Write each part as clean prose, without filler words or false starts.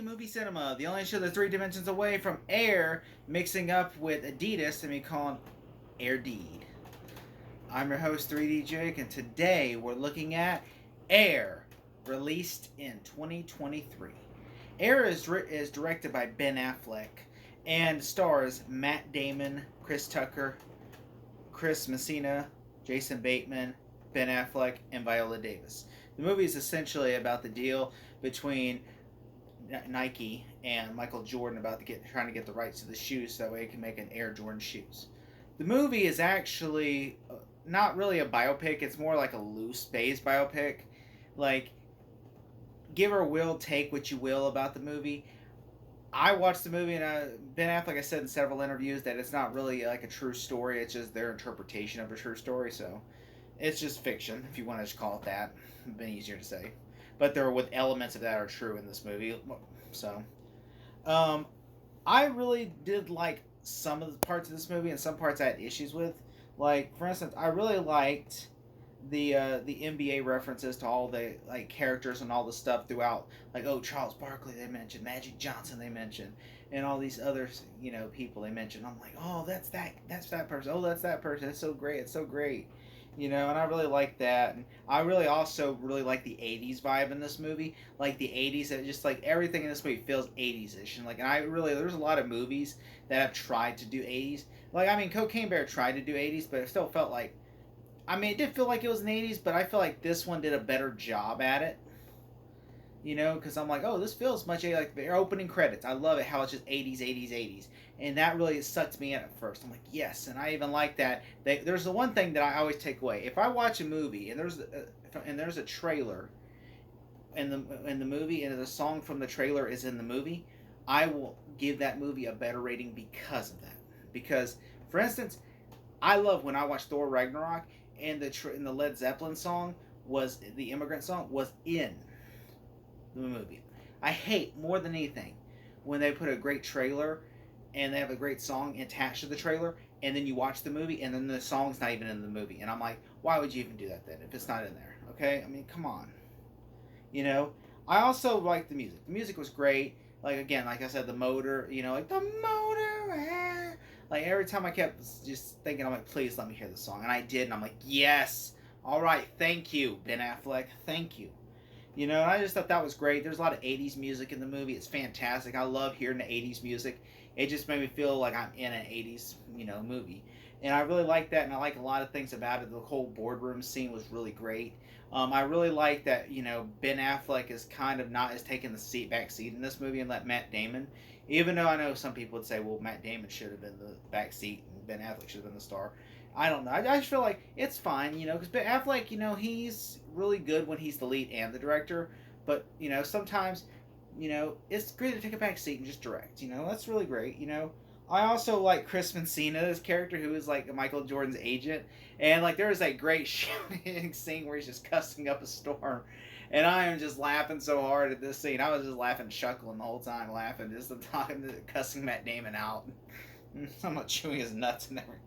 Movie Cinema, the only show that's three dimensions away from Air mixing up with Adidas and be called Air Deed. I'm your host, 3D Jake, and today we're looking at Air, released in 2023. Air is directed by Ben Affleck and stars Matt Damon, Chris Tucker, Chris Messina, Jason Bateman, Ben Affleck, and Viola Davis. The movie is essentially about the deal between Nike and Michael Jordan about trying to get the rights to the shoes so that way he can make an Air Jordan shoes. The movie is actually not really a biopic. It's more like a loose based biopic. Like, give or will, take what you will about the movie. I watched the movie and Ben Affleck, I said in several interviews that it's not really like a true story. It's just their interpretation of a true story. So it's just fiction, if you want to just call it that. It's been easier to say. But there with elements of that are true in this movie. So, I really did like some of the parts of this movie, and some parts I had issues with. Like, for instance, I really liked the NBA references to all the like characters and all the stuff throughout. Like, oh, Charles Barkley they mentioned, Magic Johnson they mentioned, and all these other people they mentioned. I'm like, oh, that's that person. Oh, that's that person. It's so great. It's so great. And I really like that. And I really also really like the 80s vibe in this movie. Like the 80s, and just like everything in this movie feels 80s-ish. And like, there's a lot of movies that have tried to do 80s. Like, I mean, Cocaine Bear tried to do 80s, but it still felt like, I mean, it did feel like it was in the 80s, but I feel like this one did a better job at it. Because I'm like, oh, this feels much like the opening credits. I love it how it's just 80s, 80s, 80s. And that really sucked me in at first. I'm like, yes, and I even like that. There's the one thing that I always take away. If I watch a movie and there's a trailer in the movie and the song from the trailer is in the movie, I will give that movie a better rating because of that. Because, for instance, I love when I watch Thor Ragnarok and the Led Zeppelin song was the Immigrant song was in the movie. I hate more than anything when they put a great trailer and they have a great song attached to the trailer, and then you watch the movie and then the song's not even in the movie, and I'm like, why would you even do that then if it's not in there? Okay, I mean, come on. I also like the music. The music was great. Like, again, like I said, the motor. Like the motor. Like, every time I kept just thinking, I'm like, please let me hear the song, and I did, and I'm like, yes, all right, thank you, Ben Affleck, thank you. And I just thought that was great. There's a lot of 80s music in the movie. It's fantastic. I love hearing the 80s music. It just made me feel like I'm in an 80s, movie. And I really like that, and I like a lot of things about it. The whole boardroom scene was really great. I really like that, Ben Affleck is kind of not as taking the back seat in this movie and let Matt Damon. Even though I know some people would say, well, Matt Damon should have been the back seat and Ben Affleck should have been the star. I don't know. I just feel like it's fine, because Ben Affleck, he's really good when he's the lead and the director. But, sometimes, it's great to take a back seat and just direct. That's really great. I also like Chris Messina's character, who is like Michael Jordan's agent. And, like, there is that great shooting scene where he's just cussing up a storm. And I am just laughing so hard at this scene. I was just laughing, chuckling the whole time, laughing, just cussing Matt Damon out. I'm not chewing his nuts and everything.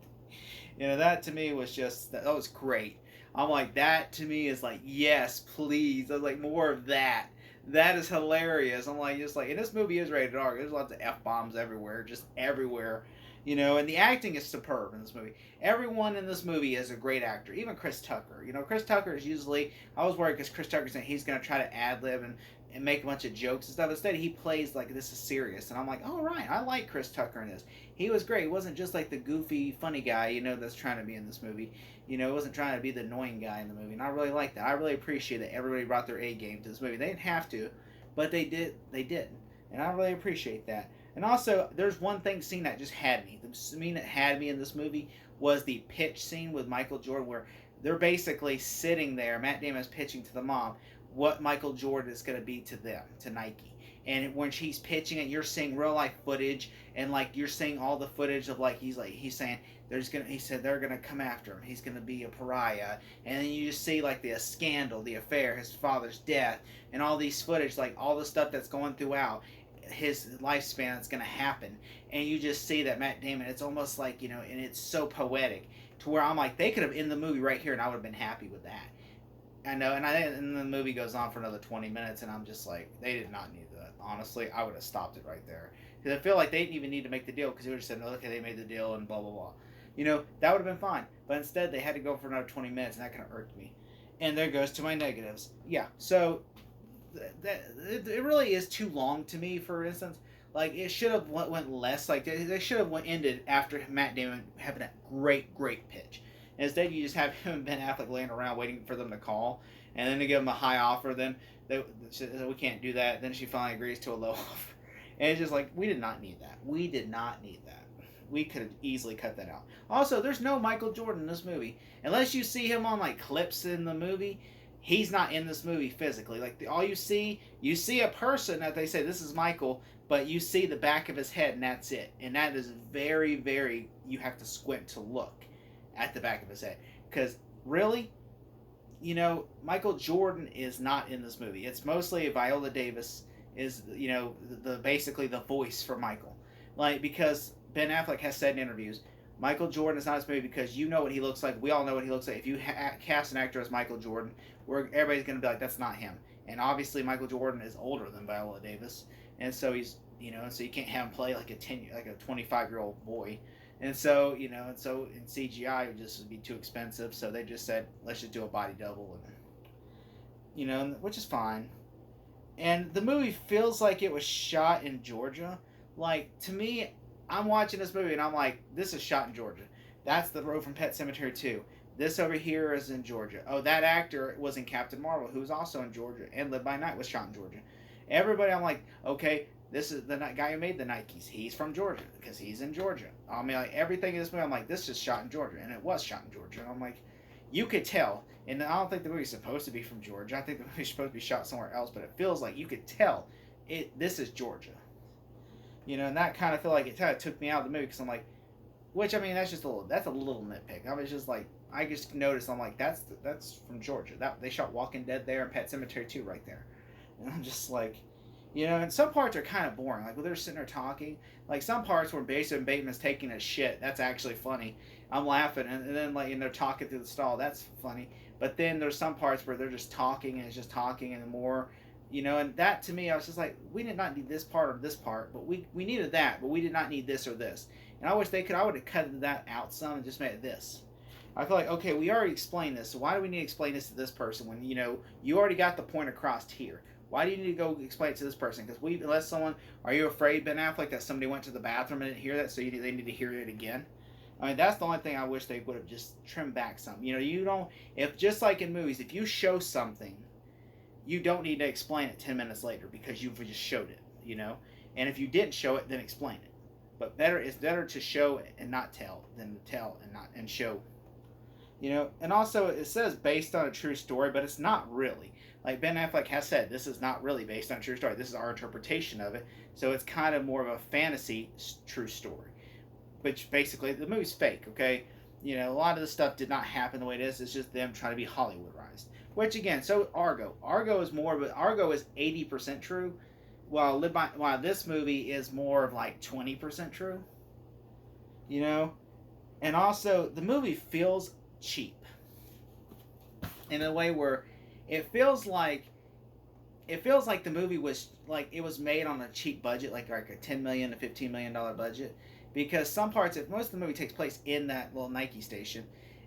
That to me was just, that was great. I'm like, that to me is like, yes, please. I was like, more of that. That is hilarious. I'm like, just like, and this movie is rated R. There's lots of F-bombs everywhere, just everywhere. And the acting is superb in this movie. Everyone in this movie is a great actor, even Chris Tucker. Chris Tucker is usually, I was worried because Chris Tucker's saying he's going to try to ad-lib and make a bunch of jokes and stuff. Instead, he plays like this is serious. And I'm like, all right, I like Chris Tucker in this. He was great. He wasn't just like the goofy, funny guy, that's trying to be in this movie. He wasn't trying to be the annoying guy in the movie. And I really like that. I really appreciate that everybody brought their A game to this movie. They didn't have to, but they did. They did. And I really appreciate that. And also, there's one scene that just had me. The scene that had me in this movie was the pitch scene with Michael Jordan, where they're basically sitting there. Matt Damon is pitching to the mom what Michael Jordan is going to be to them, to Nike. And when she's pitching it, you're seeing real life footage, and like you're seeing all the footage of he's saying he said they're gonna come after him. He's gonna be a pariah, and then you just see like the scandal, the affair, his father's death, and all these footage, like all the stuff that's going throughout his lifespan that's gonna happen, and you just see that Matt Damon. It's almost like and it's so poetic to where I'm like, they could have ended the movie right here, and I would have been happy with that. I know, and the movie goes on for another 20 minutes, and I'm just like, they did not need that. honestly, I would have stopped it right there. Because I feel like they didn't even need to make the deal, because they would have said, okay, they made the deal and blah, blah, blah. You know, that would have been fine. But instead, they had to go for another 20 minutes, and that kind of irked me. And there goes to my negatives. Yeah, so it really is too long to me, for instance. Like, it should have went less. Like, they should have ended after Matt Damon having a great pitch. And instead, you just have him and Ben Affleck laying around waiting for them to call. And then they give him a high offer. Then we can't do that. Then she finally agrees to a low offer. And it's just like, we did not need that. We did not need that. We could have easily cut that out. Also, there's no Michael Jordan in this movie. Unless you see him on, like, clips in the movie, he's not in this movie physically. Like, all you see a person that they say, this is Michael, but you see the back of his head, and that's it. And that is very, very, you have to squint to look at the back of his head. Because, really, you know, Michael Jordan is not in this movie. It's mostly Viola Davis is, you know, basically the voice for Michael. Like, because Ben Affleck has said in interviews, Michael Jordan is not in this movie because you know what he looks like. We all know what he looks like. If you cast an actor as Michael Jordan, everybody's going to be like, that's not him. And obviously, Michael Jordan is older than Viola Davis, and so he's, you know, so you can't have him play like a 25-year-old boy. And so, you know, in CGI, it would just be too expensive. So they just said, let's just do a body double, and, you know, which is fine. And the movie feels like it was shot in Georgia. Like, to me, I'm watching this movie and I'm like, this is shot in Georgia. That's the road from Pet Sematary 2. This over here is in Georgia. Oh, that actor was in Captain Marvel, who's also in Georgia, and Live by Night was shot in Georgia. Everybody, I'm like, okay, this is the guy who made the Nikes. He's from Georgia because he's in Georgia. I mean, like, everything in this movie, I'm like, this is shot in Georgia, and it was shot in Georgia. And I'm like, you could tell. And I don't think the movie's supposed to be from Georgia. I think the movie's supposed to be shot somewhere else, but it feels like you could tell this is Georgia. You know, and that kind of feel like it kind of took me out of the movie because I'm like, which, I mean, that's a little nitpick. I was just like, I just noticed, I'm like, that's from Georgia. They shot Walking Dead there and Pet Sematary 2 right there. And I'm just like, you know, and some parts are kind of boring. Like, when they're sitting there talking, like, some parts where Jason Bateman's taking a shit, that's actually funny. I'm laughing, and then, like, and they're talking through the stall, that's funny. But then there's some parts where they're just talking, and it's just talking, and more, you know, and that, to me, I was just like, we did not need this part or this part, but we needed that, but we did not need this or this. And I wish I would have cut that out some and just made it this. I feel like, okay, we already explained this, so why do we need to explain this to this person when, you know, you already got the point across here? Why do you need to go explain it to this person? Because are you afraid, Ben Affleck, that somebody went to the bathroom and didn't hear that, so they need to hear it again? I mean, that's the only thing I wish they would have just trimmed back some. You know, just like in movies, if you show something, you don't need to explain it 10 minutes later because you've just showed it, you know? And if you didn't show it, then explain it. But it's better to show and not tell than to tell and show. You know, and also it says based on a true story, but it's not really. Like Ben Affleck has said, this is not really based on a true story. This is our interpretation of it. So it's kind of more of a fantasy true story. Which basically, the movie's fake, okay? You know, a lot of the stuff did not happen the way it is. It's just them trying to be Hollywoodized. Which again, so Argo is 80% true, while this movie is more of like 20% true. You know? And also, the movie feels cheap. In a way where it feels like the movie was like it was made on a cheap budget, like a $10 million to $15 million budget. Because some parts, most of the movie takes place in that little Nike station.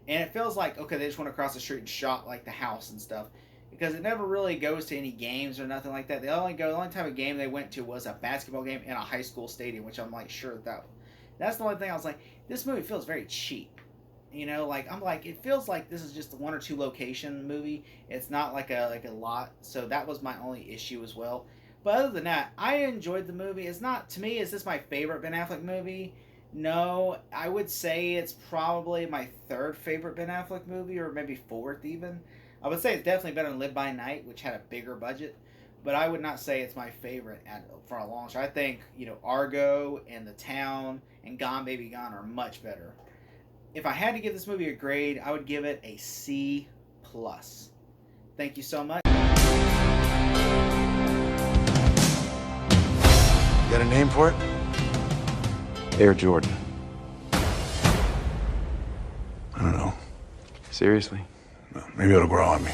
And it feels like, okay, they just went across the street and shot like the house and stuff. Because it never really goes to any games or nothing like that. The only time a game they went to was a basketball game in a high school stadium, which I'm like, sure, that's the only thing I was like, this movie feels very cheap. You know, like, I'm like, it feels like this is just a 1 or 2 location movie. It's not like a lot. So that was my only issue as well. But other than that, I enjoyed the movie. It's not, to me, is this my favorite Ben Affleck movie? No, I would say it's probably my 3rd favorite Ben Affleck movie, or maybe 4th even. I would say it's definitely better than Live by Night, which had a bigger budget. But I would not say it's my favorite for a long shot. I think, you know, Argo and The Town and Gone Baby Gone are much better. If I had to give this movie a grade, I would give it a C+. Thank you so much. Got a name for it? Air Jordan. I don't know. Seriously? Maybe it'll grow on me.